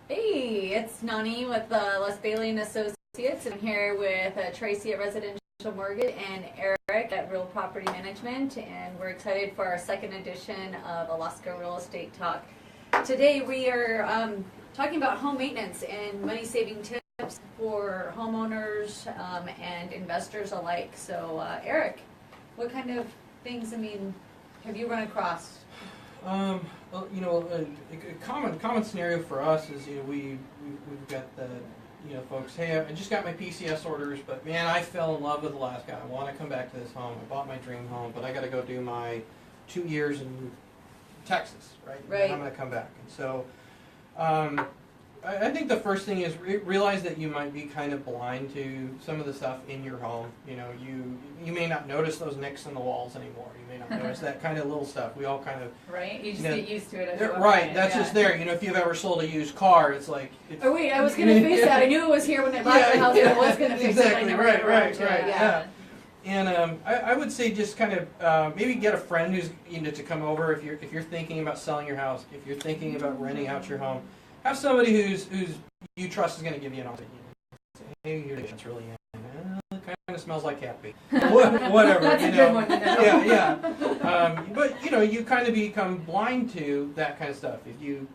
Hey, it's Nani with Les Bailey and Associates. I'm here with Tracy at Residential Mortgage and Erik at Real Property Management, and we're excited for our second edition of Alaska Real Estate Talk. Today we are talking about home maintenance and money-saving tips for homeowners and investors alike. So, Erik, what kind of things, have you run across? Well, a common scenario for us is, we've got the, folks, hey, I just got my PCS orders, but man, I fell in love with Alaska. I want to come back to this home. I bought my dream home, but I got to go do my 2 years in Texas, right? Right. And I'm going to come back. And so, I think the first thing is realize that you might be kind of blind to some of the stuff in your home. You may not notice those nicks in the walls anymore. You may not notice that kind of little stuff. We all kind of you just get used to it. As right. That's just there. If you've ever sold a used car, it's like. Oh wait, I was going to fix that. I knew it was here when I bought the house. I was going to fix it. I never got around to it. Yeah. And I would say just kind of maybe get a friend who's to come over if you're thinking about selling your house, if you're thinking about renting out your home. Have somebody who's you trust is going to give you an opinion. Hey, your kitchen's really it kind of smells like cat pee. Whatever. That's a good one to know. Yeah. But you kind of become blind to that kind of stuff. If you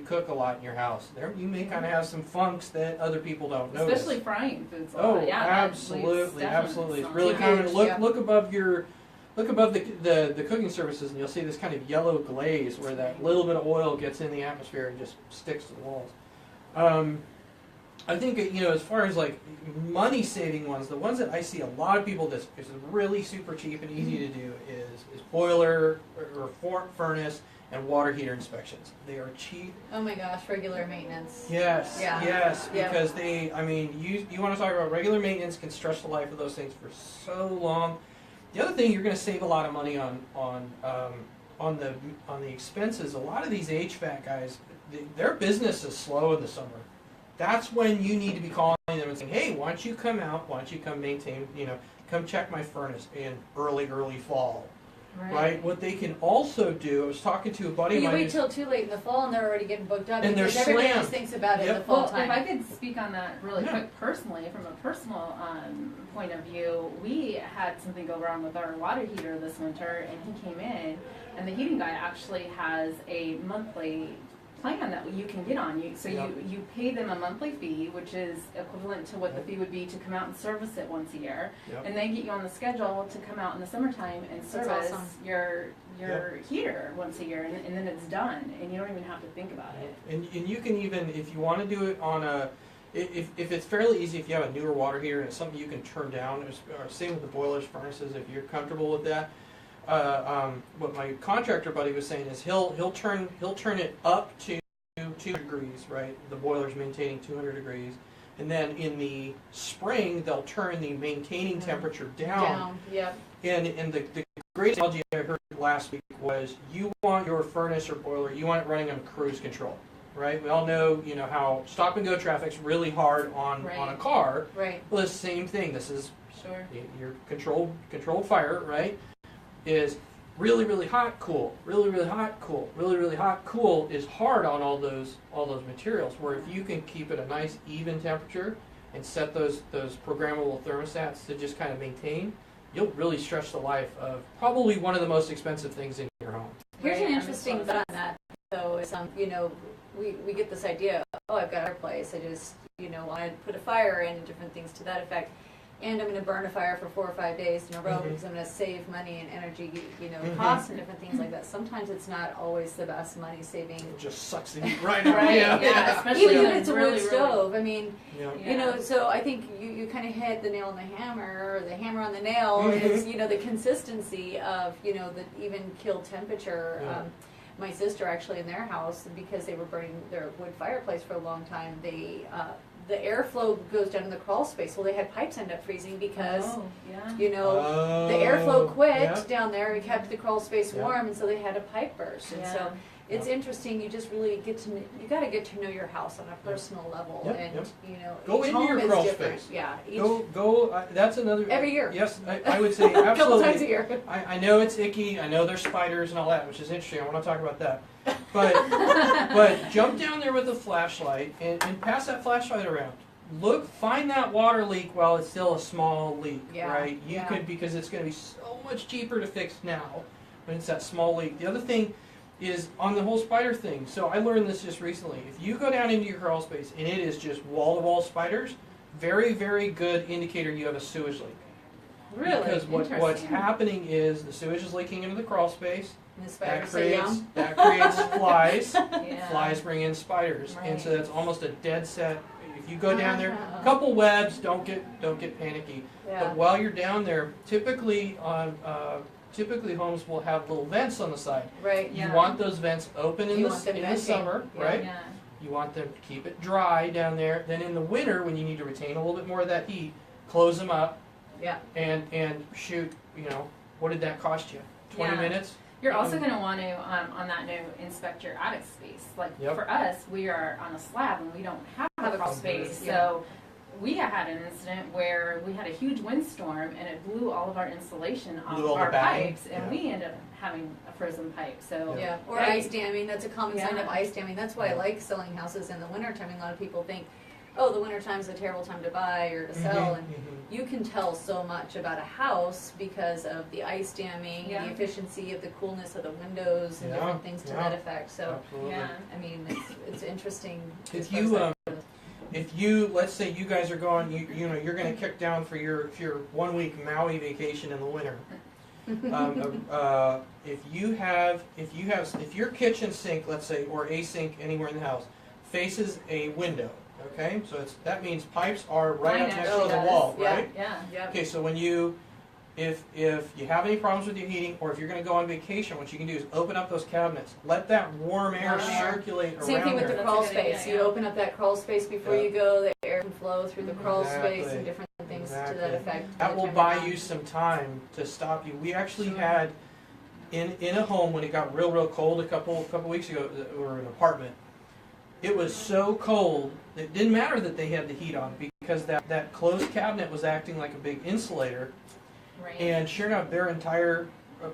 cook a lot in your house, you may kind of have some funks that other people don't notice. Especially frying foods. Absolutely. It's really common. Look above the cooking surfaces, and you'll see this kind of yellow glaze where that little bit of oil gets in the atmosphere and just sticks to the walls. I think as far as like money saving ones, the ones that I see a lot of people is really super cheap and easy to do is boiler or furnace and water heater inspections. They are cheap. Oh my gosh, regular maintenance. Yes, yeah. Yes, because you want to talk about regular maintenance can stretch the life of those things for so long. The other thing, you're going to save a lot of money on the expenses. A lot of these HVAC guys, their business is slow in the summer. That's when you need to be calling them and saying, hey, why don't you come out? Why don't you come maintain? Come check my furnace in early fall. Right. What they can also do, I was talking to a buddy of mine. You wait till too late in the fall, and they're already getting booked up. And they're because everybody slammed. just thinks about it in the fall time. If I could speak on that really quick personally, from a personal point of view, we had something go wrong with our water heater this winter, and he came in, and the heating guy actually has a monthly plan that you can get on. You pay them a monthly fee, which is equivalent to what the fee would be to come out and service it once a year, and they get you on the schedule to come out in the summertime and service your heater once a year, and then it's done, and you don't even have to think about it. And you can even, if you want to do it on if it's fairly easy, if you have a newer water heater and it's something you can turn down, or same with the boilers, furnaces, if you're comfortable with that. What my contractor buddy was saying is he'll turn it up to 200 degrees, right? The boiler's maintaining 200 degrees, and then in the spring they'll turn the maintaining temperature down. And the great analogy I heard last week was you want your furnace or boiler, you want it running on cruise control, right? We all know how stop and go traffic's really hard on a car. Right. Well, the same thing. This is your controlled fire, right? Is really, really hot, cool, really, really hot, cool, really, really hot, cool is hard on all those materials. Where if you can keep it a nice even temperature and set those programmable thermostats to just kind of maintain, you'll really stretch the life of probably one of the most expensive things in your home. Here's an interesting thought on that, though. Is we get this idea. Oh, I've got our place. I just want to put a fire in and different things to that effect. And I'm going to burn a fire for 4 or 5 days in a row because I'm going to save money and energy, costs and different things like that. Sometimes it's not always the best money saving. It just sucks the heat right out. Especially even if it's a wood stove. Yeah. So I think you kind of hit the nail on the hammer, or the hammer on the nail is, the consistency of, the even kill temperature. Yeah. My sister actually in their house, because they were burning their wood fireplace for a long time, the airflow goes down in the crawl space. Well, they had pipes end up freezing because, the airflow quit down there and kept the crawl space warm, and so they had a pipe burst. And so it's interesting. You just really you got to get to know your house on a personal level, go each into home your is crawl different. space. Yeah. Go. That's another. Every year. Yes, I would say absolutely. A couple times a year. I know it's icky. I know there's spiders and all that, which is interesting. I want to talk about that. But jump down there with a flashlight and pass that flashlight around. Look, find that water leak while it's still a small leak, Yeah, right? You yeah. could, because it's going to be so much cheaper to fix now when it's that small leak. The other thing is on the whole spider thing. So I learned this just recently. If you go down into your crawl space and it is just wall-to-wall spiders, very, very good indicator you have a sewage leak. Really? Because what's happening is the sewage is leaking into the crawl space. And the That spiders say creates, yum. that creates flies. Yeah. Flies bring in spiders, and so Right. that's almost a dead set. If you go down there, Uh-huh. a couple webs, don't get panicky. Yeah. But while you're down there, typically homes will have little vents on the side. Right. You Yeah. want those vents open in You the want them in the venting. summer, Yeah. right? Yeah. You want them to keep it dry down there. Then in the winter, when you need to retain a little bit more of that heat, close them up Yeah. and shoot. You know, what did that cost you? 20 Yeah. minutes. You're also going to want to, on that note, inspect your attic space. Like Yep. for us, we are on a slab and we don't have a crawl space. Yeah. So we had an incident where we had a huge windstorm and it blew all of our insulation off Blew all of the our batting. pipes, and Yeah. we ended up having a frozen pipe. So Yeah, or Right. ice damming. That's a common sign of Yeah. ice damming. That's why I like selling houses in the wintertime. A lot of people think, oh, the wintertime's a terrible time to buy or to sell. And you can tell so much about a house because of the ice damming, Yeah. the efficiency of the coolness of the windows, and Yeah, different things to yeah. that effect. So, Absolutely. yeah. I mean, it's interesting. If as far as you that if you, let's say you guys are going, you know, you're going to kick down for your 1 week Maui vacation in the winter. If your kitchen sink, let's say, or a sink anywhere in the house, faces a window, okay, so that means pipes are right up Mine next actually to the does. wall, Yeah. right? Yeah. Yep. Okay, so if you have any problems with your heating, or if you're going to go on vacation, what you can do is open up those cabinets, let that warm air Warm air. circulate Same around thing with there. the That's crawl a good idea, space. yeah. You open up that crawl space before Yeah. you go. The air can flow through the crawl space Exactly. and different things to Exactly. that effect. That by the will time buy you're done. you some time to stop you. We actually Sure. had in a home when it got real cold a couple weeks ago, or an apartment. It was so cold that it didn't matter that they had the heat on because that closed cabinet was acting like a big insulator. Right. And sure enough, their entire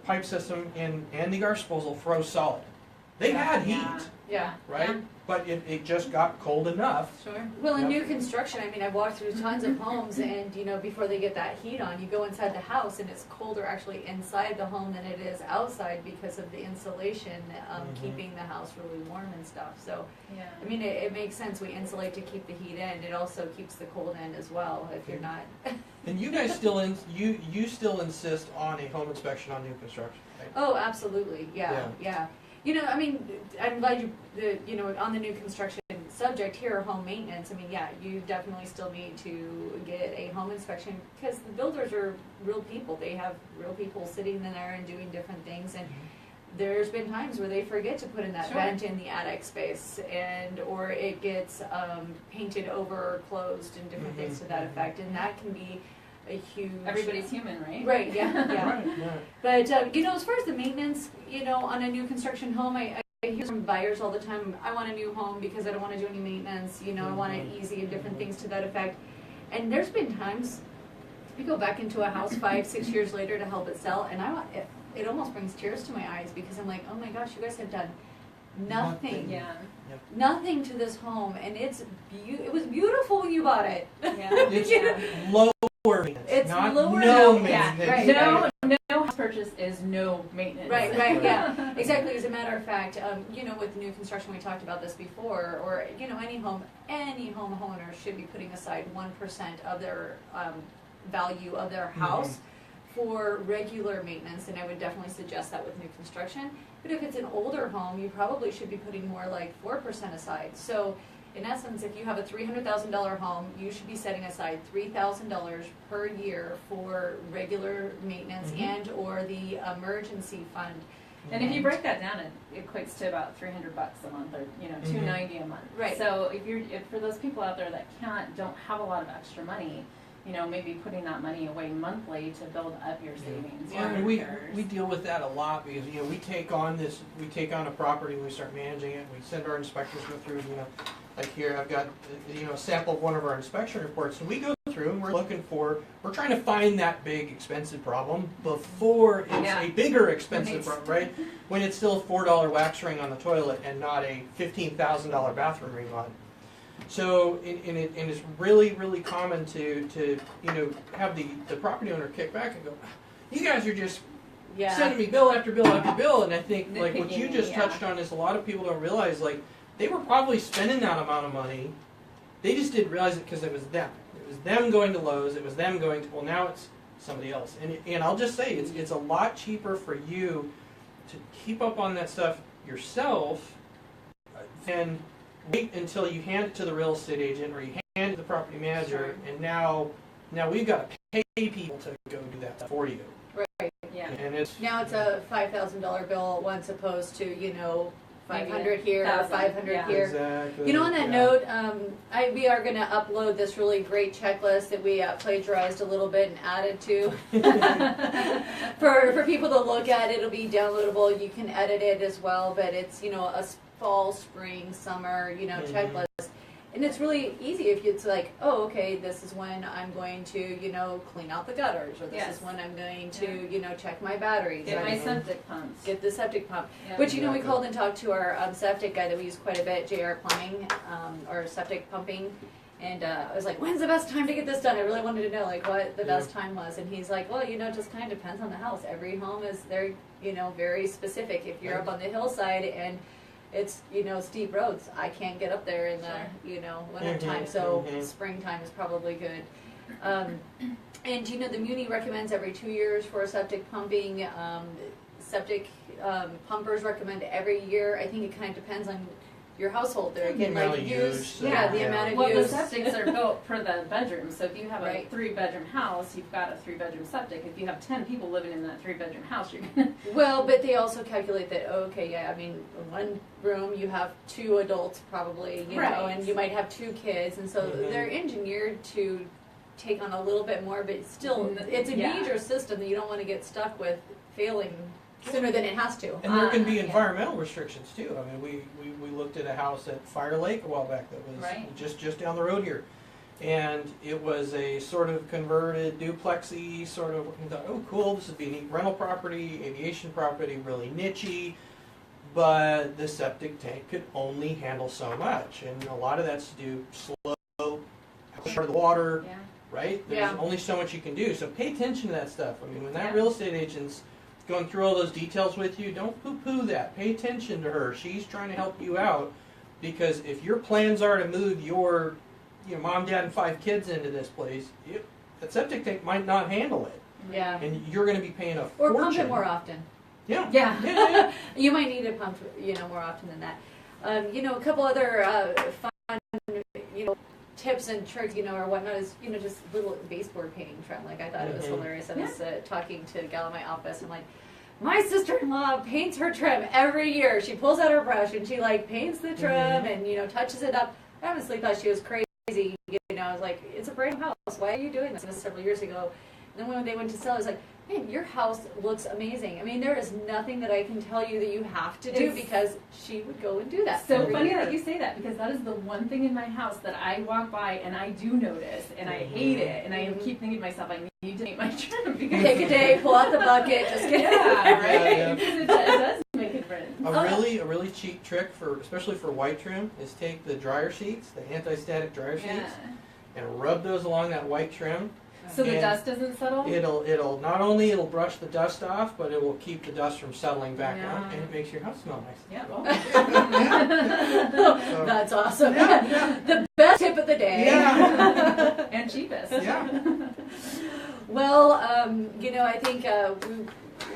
pipe system and the garbage disposal froze solid. They had heat, Yeah. Yeah. right? Yeah. But it just got cold enough. Sure. Well, in Yep. new construction, I mean, I've walked through tons of homes, and you know, before they get that heat on, you go inside the house, and it's colder actually inside the home than it is outside because of the insulation keeping the house really warm and stuff. So, Yeah. I mean, it makes sense. We insulate to keep the heat in. It also keeps the cold in as well. If you're not, And you guys still you still insist on a home inspection on new construction, right? oh, absolutely, yeah, Yeah. yeah. You know, I mean, I'm glad you know, on the new construction subject here, home maintenance, I mean, yeah, you definitely still need to get a home inspection because the builders are real people. They have real people sitting in there and doing different things, and there's been times where they forget to put in that Sure. vent in the attic space, or it gets painted over or closed and different things to that effect, and that can be a huge... Everybody's human, right? Right, yeah, yeah. Right, right. But, you know, as far as the maintenance, you know, on a new construction home, I hear from buyers all the time, I want a new home because I don't want to do any maintenance, you know, I want it easy and different things to that effect. And there's been times, we go back into a house 5-6 years later to help it sell, and it almost brings tears to my eyes because I'm like, oh my gosh, you guys have done nothing. Yeah. Nothing to this home, and it was beautiful when you bought it. Yeah. It's You know? lower maintenance, It's not lower no maintenance. maintenance. Yeah, right. No house purchase is no maintenance. Right, yeah, exactly. As a matter of fact, you know, with new construction, we talked about this before, or, you know, any homeowner should be putting aside 1% of their value of their house for regular maintenance, and I would definitely suggest that with new construction. But if it's an older home, you probably should be putting more like 4% aside. So, in essence, if you have a $300,000 home, you should be setting aside $3,000 per year for regular maintenance and or the emergency fund. And if you break that down, it equates to about $300 a month, or you know, $290 a month. Right. So if for those people out there that don't have a lot of extra money, you know, maybe putting that money away monthly to build up your savings. Yeah, or and we repairs. deal with that a lot because, you know, we take on a property and we start managing it. We send our inspectors go through, you know, like here I've got, you know, a sample of one of our inspection reports, and we go through and we're trying to find that big expensive problem before it's a bigger expensive problem, right? When it's still a $4 wax ring on the toilet and not a $15,000 bathroom remodel. So, and it's really, really common to have the property owner kick back and go, you guys are just sending me bill after bill after bill. And I think, like what you just touched on is a lot of people don't realize, like, they were probably spending that amount of money. They just didn't realize it because it was them. It was them going to Lowe's. It was them going to, well, now it's somebody else. And I'll just say, it's a lot cheaper for you to keep up on that stuff yourself than wait until you hand it to the real estate agent or you hand it to the property manager, and now we've got to pay people to go do that for you. Right. Yeah. And it's Now it's a $5,000 bill once opposed to 500 here or 500 here. exactly. On that note, we are going to upload this really great checklist that we plagiarized a little bit and added to for people to look at. It'll be downloadable. You can edit it as well, but it's a fall, spring, summer checklist. And it's really easy if it's like, oh, okay, this is when I'm going to, clean out the gutters, or this is when I'm going to, check my batteries. Get my septic pumps. Get the septic pump. Yeah. Which, we called and talked to our septic guy that we use quite a bit, JR Plumbing, or septic pumping. And I was like, when's the best time to get this done? I really wanted to know, like, what the best time was. And he's like, well, it just kind of depends on the house. Every home is, very specific. If you're up on the hillside and it's, steep roads, I can't get up there in the, winter time, so springtime is probably good. And, the Muni recommends every 2 years for septic pumping. Septic pumpers recommend every year. I think it kind of depends on your household. They're again, amount like of use, use, the amount of Well, use. the septics are built per the bedroom, so if you have Right. a 3-bedroom house, you've got a 3-bedroom septic. If you have 10 people living in that 3-bedroom house, you're gonna... Well, but they also calculate that, one room you have 2 adults probably, Right. and you might have 2 kids, and so they're engineered to take on a little bit more, but still, it's a major system that you don't want to get stuck with failing sooner than it has to. And there can be environmental restrictions too. I mean, we looked at a house at Fire Lake a while back that was just down the road here, and it was a sort of converted duplexy sort of. We thought, oh, cool, this would be a neat rental property, aviation property, really nichey, but the septic tank could only handle so much, and a lot of that's to do slow, part of the water, right? There's only so much you can do. So pay attention to that stuff. I mean, when that real estate agent's going through all those details with you, don't poo-poo that. Pay attention to her. She's trying to help you out, because if your plans are to move your mom, dad, and 5 kids into this place, that septic tank might not handle it. Yeah. And you're going to be paying a Or fortune. pump it more often. Yeah. You might need to pump, more often than that. A couple other fun, tips and tricks, or whatnot is, just little baseboard painting trend. Like, I thought it was hilarious. I was talking to a gal in my office, and like, my sister-in-law paints her trim every year. She pulls out her brush and she paints the trim and touches it up. I honestly thought she was crazy. I was like, it's a brand new house. Why are you doing this? And this was several years ago. And then when they went to sell, I was like, man, your house looks amazing. I mean, there is nothing that I can tell you that you have to do, because she would go and do that. So funny that you say that, because that is the one thing in my house that I walk by and I do notice, and I hate it, and I keep thinking to myself, I need to paint my trim. Because Take a day, pull out the bucket, just get right? Because it does make a difference. A really cheap trick especially for white trim, is take the dryer sheets, the anti-static dryer sheets, and rub those along that white trim. So the dust doesn't settle? It'll not only it'll brush the dust off, but it will keep the dust from settling back up, and it makes your house smell nice. Yeah. So, that's awesome. Yeah. The best tip of the day. Yeah. And cheapest. Yeah. Well, I think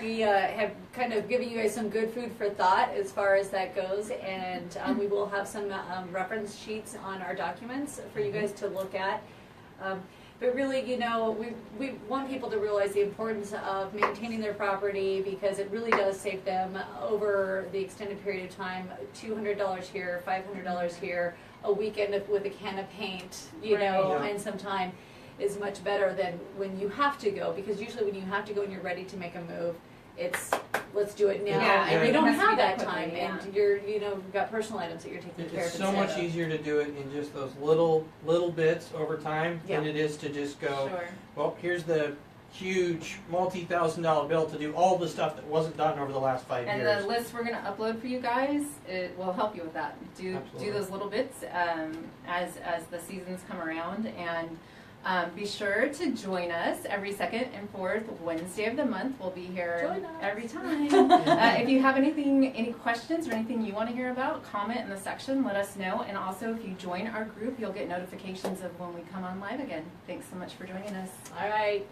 we have kind of given you guys some good food for thought as far as that goes, and we will have some reference sheets on our documents for you guys to look at. But really, we want people to realize the importance of maintaining their property, because it really does save them over the extended period of time. $200 here, $500 here, a weekend with a can of paint, and some time is much better than when you have to go, because usually when you have to go and you're ready to make a move, it's, let's do it now. Yeah, And you don't everything has to have be that done time, quickly, and you're, you've got personal items that you're taking care of. It's so much instead of- easier to do it in just those little bits over time than Yeah. it is to just go, Sure. well, here's the huge multi-$1,000 bill to do all the stuff that wasn't done over the last 5 And years. the list we're going to upload for you guys, it will help you with that. Do Absolutely. those little bits as the seasons come around, and be sure to join us every second and fourth Wednesday of the month. We'll be here Join us. every time. If you have any questions or anything you want to hear about, comment in the section. Let us know. And also, if you join our group, you'll get notifications of when we come on live again. Thanks so much for joining us. All right.